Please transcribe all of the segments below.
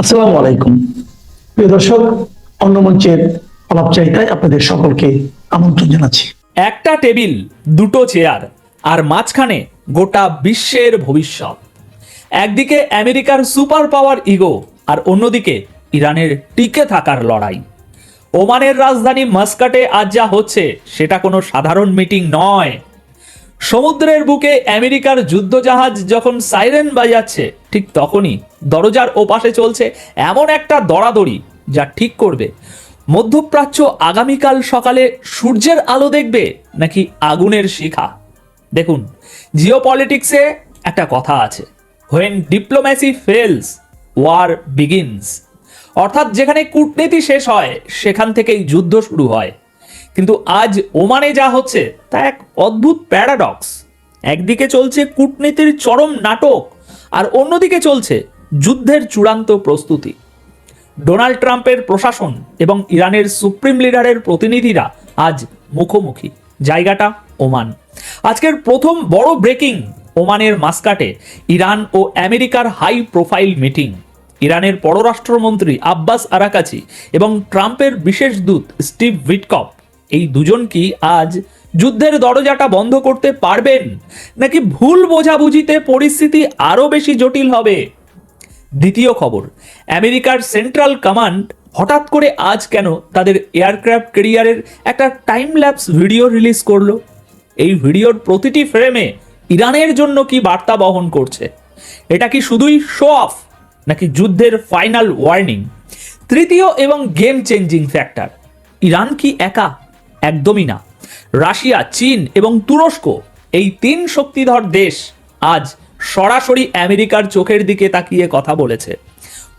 আসসালামু আলাইকুম প্রিয় দর্শক, অন্য মঞ্চের আলাপচারিতায় আপনাদের সকলকে আমন্ত্রণ জানাচ্ছি। একটা টেবিল, দুটো চেয়ার, আর মাঝখানে গোটা বিশ্বের ভবিষ্যৎ। একদিকে আমেরিকার সুপার পাওয়ার ইগো, আর অন্যদিকে ইরানের টিকে থাকার লড়াই। ওমানের রাজধানী মাস্কাটে আজ যা হচ্ছে সেটা কোনো সাধারণ মিটিং নয়। সমুদ্রের বুকে আমেরিকার যুদ্ধজাহাজ যখন সাইরেন বাজাচ্ছে, ঠিক তখনই দরজার ওপাশে চলছে এমন একটা দরাদরি যা ঠিক করবে মধ্যপ্রাচ্য আগামীকাল সকালে সূর্যের আলো দেখবে নাকি আগুনের শিখা। দেখুন, জিওপলিটিক্সে একটা কথা আছে, when diplomacy fails war begins. অর্থাৎ যেখানে কূটনীতি শেষ হয় সেখান থেকেই যুদ্ধ শুরু হয়। কিন্তু আজ ওমানে যা হচ্ছে তা এক অদ্ভুত প্যারাডক্স। একদিকে চলছে কূটনীতির চরম নাটক, আর অন্যদিকে চলছে যুদ্ধের চূড়ান্ত প্রস্তুতি। ডোনাল্ড ট্রাম্পের প্রশাসন এবং ইরানের সুপ্রিম লিডারের প্রতিনিধিরা আজ মুখোমুখি, জায়গাটা ওমান। আজকের প্রথম বড় ব্রেকিং, ওমানের মাস্কাটে ইরান ও আমেরিকার হাই প্রোফাইল মিটিং। ইরানের পররাষ্ট্রমন্ত্রী আব্বাস আরাকাচি এবং ট্রাম্পের বিশেষ দূত স্টিভ উইটকফ, এই দুজন কি আজ যুদ্ধের দরজাটা বন্ধ করতে পারবেন, নাকি ভুল বোঝাবুঝিতে পরিস্থিতি আরো বেশি জটিল হবে? দ্বিতীয় খবর, আমেরিকার সেন্ট্রাল কমান্ড হঠাৎ করে আজ কেন তাদের এয়ারক্রাফট ক্যারিয়ারের একটা টাইম ল্যাপস ভিডিও রিলিজ করলো? এই ভিডিওর প্রতিটি ফ্রেমে ইরানের জন্য কি বার্তা বহন করছে? এটা কি শুধুই শো অফ, নাকি যুদ্ধের ফাইনাল ওয়ার্নিং? তৃতীয় এবং গেম চেঞ্জিং ফ্যাক্টর, ইরান কি একা? একদমই না। রাশিয়া, চীন এবং তুরস্ক, এই তিন শক্তিধর দেশ আজ সরাসরি আমেরিকার চোখের দিকে তাকিয়ে কথা বলেছে।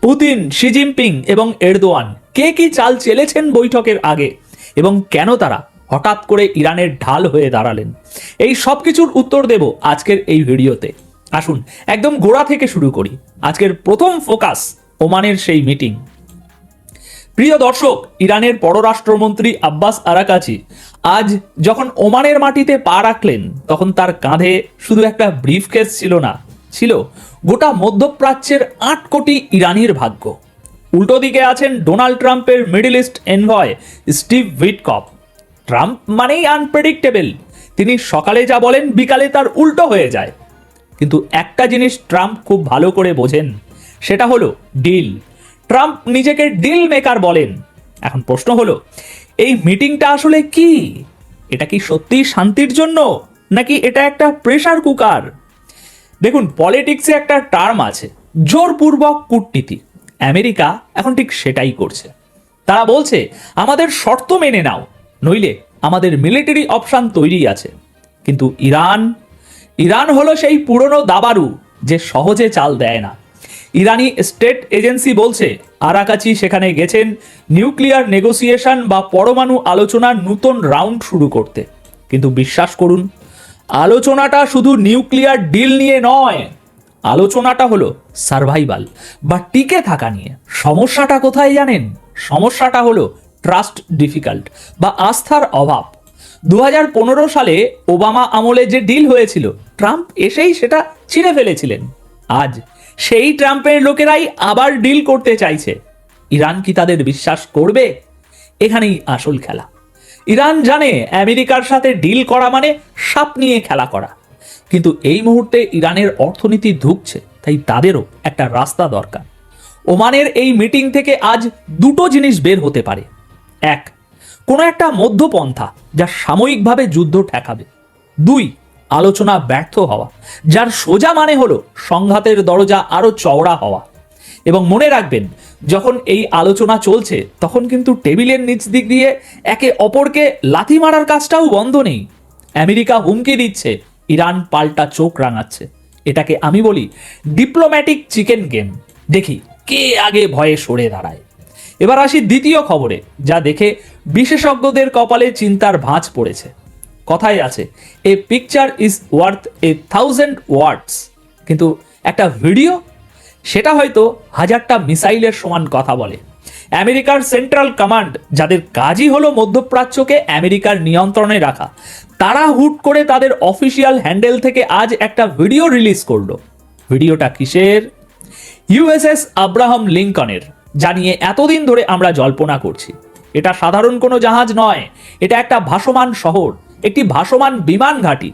পুতিন, শি জিনপিং এবং এরদোয়ান কে কি চাল চেলেছেন বৈঠকের আগে, এবং কেন তারা হঠাৎ করে ইরানের ঢাল হয়ে দাঁড়ালেন? এই সব কিছুর উত্তর দেব আজকের এই ভিডিওতে। আসুন একদম গোড়া থেকে শুরু করি। আজকের প্রথম ফোকাস ওমানের সেই মিটিং। প্রিয় দর্শক, ইরানের পররাষ্ট্রমন্ত্রী আব্বাস আরাকাচি আজ যখন ওমানের মাটিতে পা রাখলেন, তখন তার কাঁধে শুধু একটা ব্রিফকেস ছিল না, ছিল গোটা মধ্যপ্রাচ্যের 8 কোটি ইরানির ভাগ্য। উল্টো দিকে আছেন ডোনাল্ড ট্রাম্পের middle east envoy Steve Witkoff. Trump মানেই আনপ্রেডিক্টেবল, তিনি সকালে যা বলেন বিকালে তার উল্টো হয়ে যায়। কিন্তু একটা জিনিস ট্রাম্প খুব ভালো করে বোঝেন, সেটা হলো ডিল। ট্রাম্প নিজেকে ডিল মেকার বলেন। এখন প্রশ্ন হলো, এই মিটিংটা আসলে কি? এটা কি সত্যিই শান্তির জন্য, নাকি এটা একটা প্রেসার কুকার? দেখুন, পলিটিক্সে একটা টার্ম আছে, জোরপূর্বক কূটনীতি। আমেরিকা এখন ঠিক সেটাই করছে। তারা বলছে, আমাদের শর্ত মেনে নাও, নইলে আমাদের মিলিটারি অপশন তৈরি আছে। কিন্তু ইরান হলো সেই পুরনো দাবারু যে সহজে চাল দেয় না। ইরানি স্টেট এজেন্সি বলছে আরাকাচি সেখানে গেছেন নিউক্লিয়ার নেগোসিয়েশন বা পরমাণু আলোচনার নতুন রাউন্ড শুরু করতে। কিন্তু বিশ্বাস করুন, আলোচনাটা শুধু নিউক্লিয়ার ডিল নিয়ে নয়, আলোচনাটা হলো সার্ভাইভাল বা টিকে থাকা নিয়ে। সমস্যাটা কোথায় জানেন? সমস্যাটা হলো ট্রাস্ট ডিফিকাল্ট বা আস্থার অভাব। 2015 সালে ওবামা আমলে যে ডিল হয়েছিল, ট্রাম্প এসেই সেটা ছিঁড়ে ফেলেছিলেন। আজ সেই ট্রাম্পের লোকেরাই আবার ডিল করতে চাইছে। ইরান কি তাদের বিশ্বাস করবে? এখানেই আসল খেলা। ইরান জানে আমেরিকার সাথে ডিল করা মানে সাপ নিয়ে খেলা করা। কিন্তু এই মুহূর্তে ইরানের অর্থনীতি ধুঁকছে, তাই তাদেরও একটা রাস্তা দরকার। ওমানের এই মিটিং থেকে আজ দুটো জিনিস বের হতে পারে। এক, কোনো একটা মধ্যপন্থা যা সাময়িকভাবে যুদ্ধ ঠেকাবে। দুই, আলোচনা ব্যর্থ হওয়া, যার সোজা মানে হলো সংঘাতের দরজা আরো চওড়া হওয়া। এবং মনে রাখবেন, যখন এই আলোচনা চলছে তখন কিন্তু টেবিলের নিচ দিক দিয়ে একে অপরকে লাথি মারার কাজটাও বন্ধ নেই। আমেরিকা হুমকি দিচ্ছে, ইরান পাল্টা চোখ রাঙাচ্ছে। এটাকে আমি বলি ডিপ্লোম্যাটিক চিকেন গেম। দেখি কে আগে ভয়ে সরে দাঁড়ায়। এবার আসি দ্বিতীয় খবরে, যা দেখে বিশেষজ্ঞদের কপালে চিন্তার ভাঁজ পড়েছে। কথায় আছে, এ পিকচার ইজ ওয়ার্থ 1000 ওয়ার্ডস। কিন্তু একটা ভিডিও, সেটা হয়তো 1000টা মিসাইলের সমান কথা বলে। আমেরিকার সেন্ট্রাল কমান্ড, যাদের কাজই হলো মধ্যপ্রাচ্যকে আমেরিকার নিয়ন্ত্রণে রাখা, তারা হুট করে তাদের অফিসিয়াল হ্যান্ডেল থেকে আজ একটা ভিডিও রিলিজ করলো। ভিডিওটা কিসের? ইউএসএস আব্রাহাম লিঙ্কনের, যা নিয়ে এতদিন ধরে আমরা জল্পনা করছি। এটা সাধারণ কোনো জাহাজ নয়, এটা একটা ভাসমান শহর, একটি ভাসমান বিমান ঘাঁটি।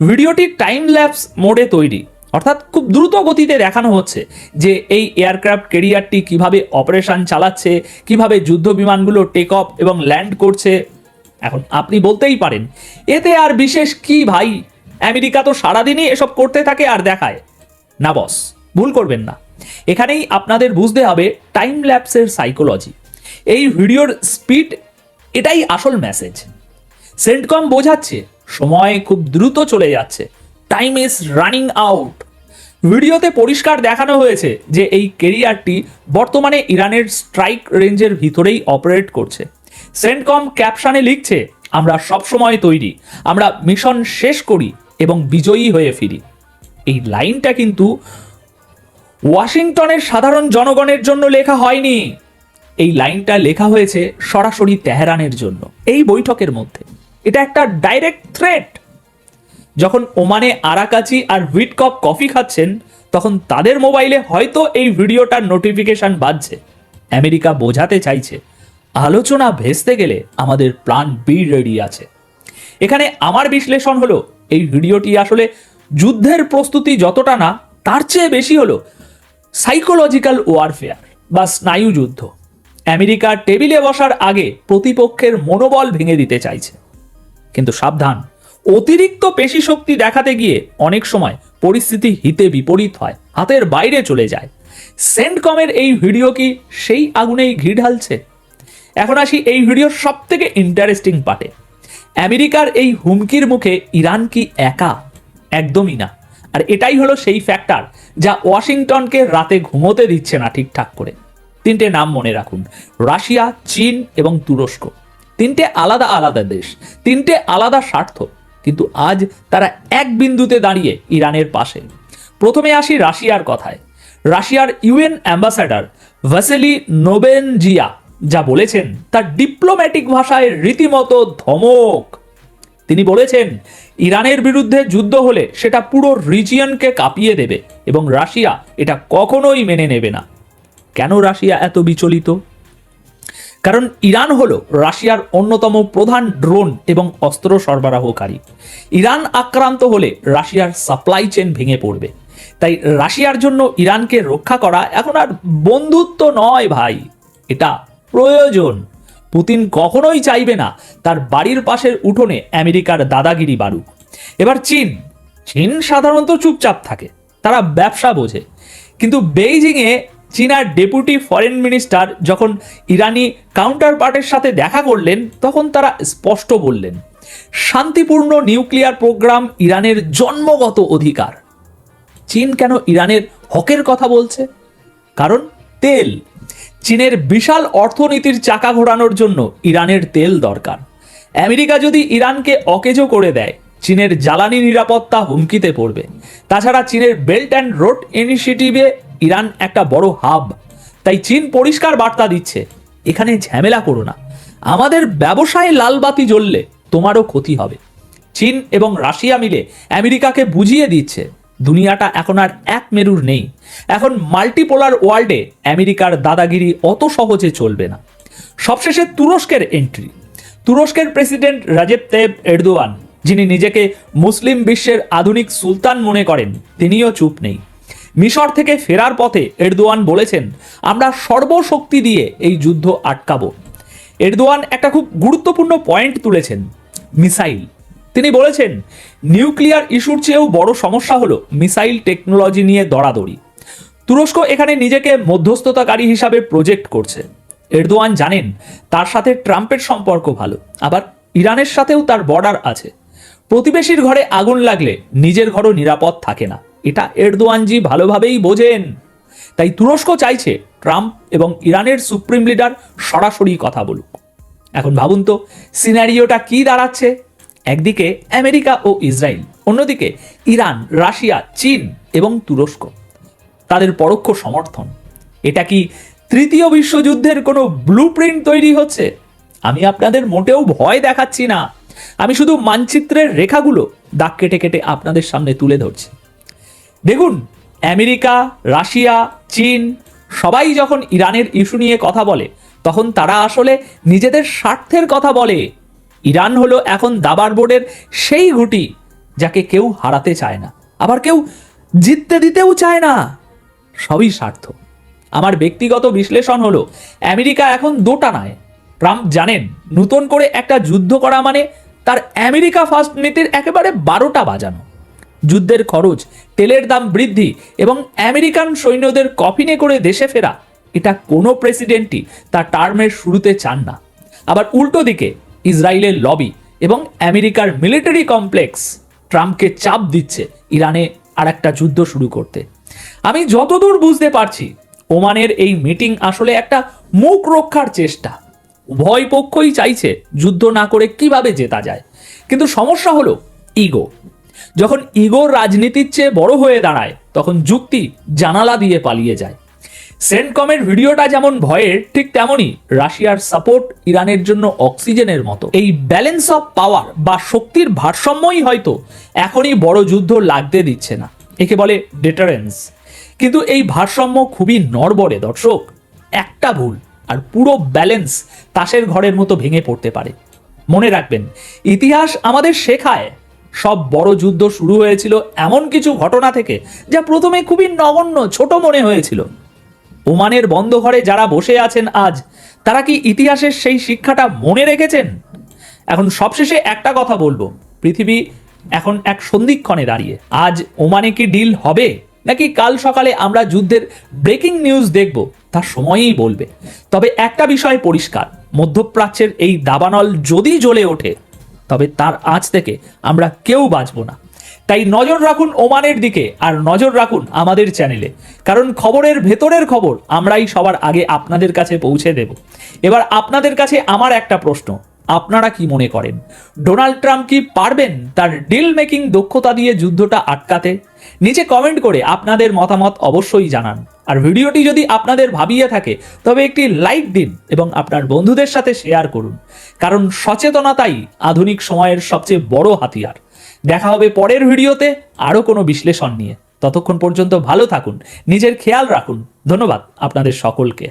ভিডিওটি টাইম ল্যাপস মোডে তৈরি, অর্থাৎ খুব দ্রুত গতিতে দেখানো হচ্ছে যে এই এয়ারক্রাফট ক্যারিয়ারটি কিভাবে অপারেশন চালাচ্ছে, কিভাবে যুদ্ধ বিমানগুলো টেক অফ এবং ল্যান্ড করছে। এখন আপনি বলতেই পারেন, এতে আর বিশেষ কি ভাই, আমেরিকা তো সারাদিনই এসব করতে থাকে আর দেখায়। না বস, ভুল করবেন না। এখানেই আপনাদের বুঝতে হবে টাইম ল্যাপসের সাইকোলজি। এই ভিডিওর স্পিড, এটাই আসল মেসেজ। সেন্টকম বোঝাচ্ছে সময় খুব দ্রুত চলে যাচ্ছে, টাইম ইজ রানিং আউট। ভিডিওতে পরিষ্কার দেখানো হয়েছে যে এই ক্যারিয়ারটি বর্তমানে ইরানের স্ট্রাইক রেঞ্জের ভিতরেই অপারেট করছে। সেন্টকম ক্যাপশনে লিখছে, আমরা সবসময় তৈরি, আমরা মিশন শেষ করি এবং বিজয়ী হয়ে ফিরি। এই লাইনটা কিন্তু ওয়াশিংটনের সাধারণ জনগণের জন্য লেখা হয়নি, এই লাইনটা লেখা হয়েছে সরাসরি তেহরানের জন্য। এই বৈঠকের মধ্যে এটা একটা ডাইরেক্ট থ্রেট। যখন ওমানে আরাকাচি আর হুইট কাপ কফি খাচ্ছেন, তখন তাদের মোবাইলে হয়তো এই ভিডিওটার নোটিফিকেশন বাজছে। আমেরিকা বোঝাতে চাইছে আলোচনা ভেস্তে গেলে আমাদের প্ল্যান বি রেডি আছে। এখানে আমার বিশ্লেষণ হলো, এই ভিডিওটি আসলে যুদ্ধের প্রস্তুতি যতটা না, তার চেয়ে বেশি হলো সাইকোলজিক্যাল ওয়ারফেয়ার বা স্নায়ু যুদ্ধ। আমেরিকা টেবিলে বসার আগে প্রতিপক্ষের মনোবল ভেঙে দিতে চাইছে। কিন্তু সাবধান, অতিরিক্ত পেশি শক্তি দেখাতে গিয়ে অনেক সময় পরিস্থিতি হিতে বিপরীত হয়, হাতের বাইরে চলে যায়। সেন্টকমের এই ভিডিও কি সেই আগুনেই ঘি ঢালছে? এখন আসি এই ভিডিওর সব থেকে ইন্টারেস্টিং পার্টে। আমেরিকার এই হুমকির মুখে ইরান কি একা? একদমই না। আর এটাই হলো সেই ফ্যাক্টর যা ওয়াশিংটনকে রাতে ঘুমোতে দিচ্ছে না ঠিকঠাক করে। তিনটে নাম মনে রাখুন, রাশিয়া, চীন এবং তুরস্ক। তিনটে আলাদা আলাদা দেশ, তিনটে আলাদা স্বার্থ, কিন্তু আজ তারা এক বিন্দুতে দাঁড়িয়ে ইরানের পাশে। প্রথমে আসি রাশিয়ার কথায়। রাশিয়ার ইউএন অ্যাম্বাসাডার ভাসিলি নোবেনজিয়া যা বলেছেন তার ডিপ্লোম্যাটিক ভাষায় রীতিমতো ধমক। তিনি বলেছেন, ইরানের বিরুদ্ধে যুদ্ধ হলে সেটা পুরো রিজিয়নকে কাঁপিয়ে দেবে এবং রাশিয়া এটা কখনোই মেনে নেবে না। কেন রাশিয়া এত বিচলিত? কারণ ইরান হলো রাশিয়ার অন্যতম প্রধান ড্রোন এবং অস্ত্র সরবরাহকারী। ইরান আক্রান্ত হলে রাশিয়ার সাপ্লাই চেন ভেঙে পড়বে। তাই রাশিয়ার জন্য ইরানকে রক্ষা করা এখন আর বন্ধুত্ব নয় ভাই, এটা প্রয়োজন। পুতিন কখনোই চাইবে না তার বাড়ির পাশের উঠোনে আমেরিকার দাদাগিরি বাড়ুক। এবার চীন সাধারণত চুপচাপ থাকে, তারা ব্যবসা বোঝে। কিন্তু বেইজিংয়ে চীনার ডেপুটি ফরেন মিনিস্টার যখন ইরানি কাউন্টার পার্টের সাথে দেখা করলেন, তখন তারা স্পষ্ট বললেন, শান্তিপূর্ণ নিউক্লিয়ার প্রোগ্রাম ইরানের জন্মগত অধিকার। চীন কেন ইরানের হকের কথা বলছে? কারণ তেল। চীনের বিশাল অর্থনীতির চাকা ঘোরানোর জন্য ইরানের তেল দরকার। আমেরিকা যদি ইরানকে অকেজো করে দেয়, চীনের জ্বালানি নিরাপত্তা হুমকিতে পড়বে। তাছাড়া চীনের বেল্ট অ্যান্ড রোড ইনিশিয়েটিভে ইরান একটা বড় হাব। তাই চীন পরিষ্কার বার্তা দিচ্ছে, এখানে ঝামেলা করো না, আমাদের ব্যবসায় লাল বাতি জ্বললে তোমারও ক্ষতি হবে। চীন এবং রাশিয়া মিলে আমেরিকাকে বুঝিয়ে দিচ্ছে, দুনিয়াটা এখন আর এক মেরুর নেই। এখন মাল্টিপোলার ওয়ার্ল্ডে আমেরিকার দাদাগিরি অত সহজে চলবে না। সবশেষে তুরস্কের এন্ট্রি। তুরস্কের প্রেসিডেন্ট রাজেপ তাইয়িপ এরদোয়ান, যিনি নিজেকে মুসলিম বিশ্বের আধুনিক সুলতান মনে করেন, তিনিও চুপ নেই। মিশর থেকে ফেরার পথে এরদোয়ান বলেছেন, আমরা সর্বশক্তি দিয়ে এই যুদ্ধ আটকাবো। এরদোয়ান একটা খুব গুরুত্বপূর্ণ পয়েন্ট তুলেছেন, মিসাইল। তিনি বলেছেন, নিউক্লিয়ার ইস্যুর চেয়েও বড় সমস্যা হলো মিসাইল টেকনোলজি নিয়ে দরাদরি। তুরস্ক এখানে নিজেকে মধ্যস্থতাকারী হিসাবে প্রজেক্ট করছে। এরদোয়ান জানেন তার সাথে ট্রাম্পের সম্পর্ক ভালো, আবার ইরানের সাথেও তার বর্ডার আছে। প্রতিবেশীর ঘরে আগুন লাগলে নিজের ঘরও নিরাপদ থাকে না, এটা এরদোয়ানজি ভালোভাবেই বোঝেন। তাই তুরস্ক চাইছে ট্রাম্প এবং ইরানের সুপ্রিম লিডার সরাসরি কথা বলুক। এখন ভাবুন তো সিনারিওটা কি দাঁড়াচ্ছে। একদিকে আমেরিকা ও ইসরায়েল, অন্যদিকে ইরান, রাশিয়া, চীন এবং তুরস্ক, তাদের পরোক্ষ সমর্থন। এটা কি তৃতীয় বিশ্বযুদ্ধের কোনো ব্লুপ্রিন্ট তৈরি হচ্ছে? আমি আপনাদের মোটেও ভয় দেখাচ্ছি না, আমি শুধু মানচিত্রের রেখাগুলো দাগ কেটে কেটে আপনাদের সামনে তুলে ধরছি। দেখুন, আমেরিকা, রাশিয়া, চীন সবাই যখন ইরানের ইস্যু নিয়ে কথা বলে তখন তারা আসলে নিজেদের স্বার্থের কথা বলে। ইরান হলো এখন দাবার বোর্ডের সেই ঘুঁটি যাকে কেউ হারাতে চায় না, আবার কেউ জিততে দিতেও চায় না। সবই স্বার্থ। আমার ব্যক্তিগত বিশ্লেষণ হলো আমেরিকা এখন দোটানায়। ট্রাম্প জানেন নতুন করে একটা যুদ্ধ করা মানে তার আমেরিকা ফার্স্ট নীতির একেবারে 12টা বাজানো। যুদ্ধের খরচ, তেলের দাম বৃদ্ধি এবং আমেরিকান সৈন্যদের কফিনে করে দেশে ফেরা, এটা কোনো প্রেসিডেন্টই তার টার্মের শুরুতে চান না। আবার উল্টো দিকে ইসরায়েলের লবি এবং আমেরিকার মিলিটারি কমপ্লেক্স ট্রাম্পকে চাপ দিচ্ছে ইরানে আর একটা যুদ্ধ শুরু করতে। আমি যতদূর বুঝতে পারছি ওমানের এই মিটিং আসলে একটা মুখ রক্ষার চেষ্টা। উভয় পক্ষই চাইছে যুদ্ধ না করে কিভাবে জেতা যায়, কিন্তু সমস্যা হলো ইগো। যখন ইগো রাজনীতির চেয়ে বড় হয়ে দাঁড়ায় তখন যুক্তি জানালা দিয়ে পালিয়ে যায়। সেন্টকমের ভিডিওটা যেমন ভয়ের, ঠিক তেমনই রাশিয়ার সাপোর্ট ইরানের জন্য অক্সিজেনের মতো। এই ব্যালেন্স অফ পাওয়ার বা শক্তির ভারসাম্যই হয়তো এখনই বড় যুদ্ধ লাগতে দিচ্ছে না। একে বলে ডেটারেন্স। কিন্তু এই ভারসাম্য খুবই নড়বড়ে দর্শক। একটা ভুল আর পুরো ব্যালেন্স তাসের ঘরের মতো ভেঙে পড়তে পারে। মনে রাখবেন, ইতিহাস আমাদের শেখায় সব বড় যুদ্ধ শুরু হয়েছিল এমন কিছু ঘটনা থেকে যা প্রথমে খুবই নগণ্য, ছোট মনে হয়েছিল। ওমানের বন্ধ ঘরে যারা বসে আছেন আজ, তারা কি ইতিহাসের সেই শিক্ষাটা মনে রেখেছেন? এখন সবশেষে একটা কথা বলবো, পৃথিবী এখন এক সন্ধিক্ষণে দাঁড়িয়ে। আজ ওমানে কি ডিল হবে নাকি কাল সকালে আমরা যুদ্ধের ব্রেকিং নিউজ দেখব, তা সময়ই বলবে। তবে একটা বিষয় পরিষ্কার, মধ্যপ্রাচ্যের এই দাবানল যদি জ্বলে ওঠে তবে তার আঁচ থেকে আমরা কেউ বাঁচব না। তাই নজর রাখুন ওমানের দিকে আর নজর রাখুন আমাদের চ্যানেলে, কারণ খবরের ভেতরের খবর আমরাই সবার আগে আপনাদের কাছে পৌঁছে দেব। এবার আপনাদের কাছে আমার একটা প্রশ্ন, আপনারা কি মনে করেন ডোনাল্ড ট্রাম্প কি পারবেন তার ডিল মেকিং দক্ষতা দিয়ে যুদ্ধটা আটকাতে? নিচে কমেন্ট করে আপনাদের মতামত অবশ্যই জানান। আর ভিডিওটি যদি আপনাদের ভাবিয়ে থাকে তবে একটি লাইক দিন এবং আপনার বন্ধুদের সাথে শেয়ার করুন, কারণ সচেতনতাই আধুনিক সময়ের সবচেয়ে বড় হাতিয়ার। দেখা হবে পরের ভিডিওতে আরও কোনো বিশ্লেষণ নিয়ে। ততক্ষণ পর্যন্ত ভালো থাকুন, নিজের খেয়াল রাখুন। ধন্যবাদ আপনাদের সকলকে।